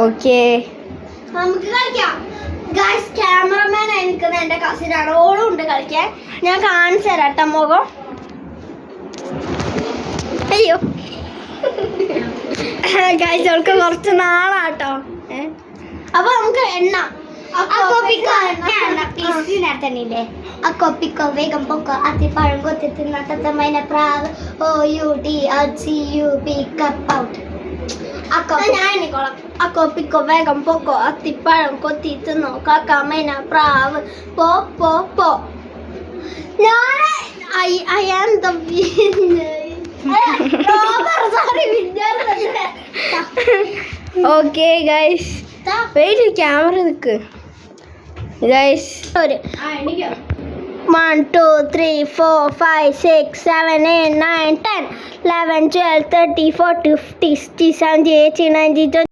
Okay നമുക്ക് കളിക്കാം. Guys cameraman ആയി നിൽക്കുന്ന എൻ്റെ കസിനാണ്. ഓളും ഉണ്ട് കളിക്കാൻ. ഞാൻ കാണിച്ചു തരാം കേട്ടോ മുഖം. അയ്യോ ഗൈസ് അവൾക്ക് കുറച്ച് നാളാട്ടോ. അപ്പൊ നമുക്ക് എണ്ണ അക്കോപ്പിക്കോ വേഗം പൊക്കോ അത്തിപ്പഴം കൊത്തി തിന്നത്തമ്മ പ്രാവ് ഞാൻ എണ്ണിക്കോളാം. അക്കോപ്പിക്കോ വേഗം പൊക്കോ അത്തിപ്പഴം കൊത്തി തിന്നോ കാക്കമ്മേന പ്രാവ് പോ പോ പോ. ഞാൻ I am the winner. Okay guys wait camera നിൽക്ക് ഗൈസ്. 1 2 3 4 5 6 7 8 9 10 11 12 13 14 15 16 17 18 19 20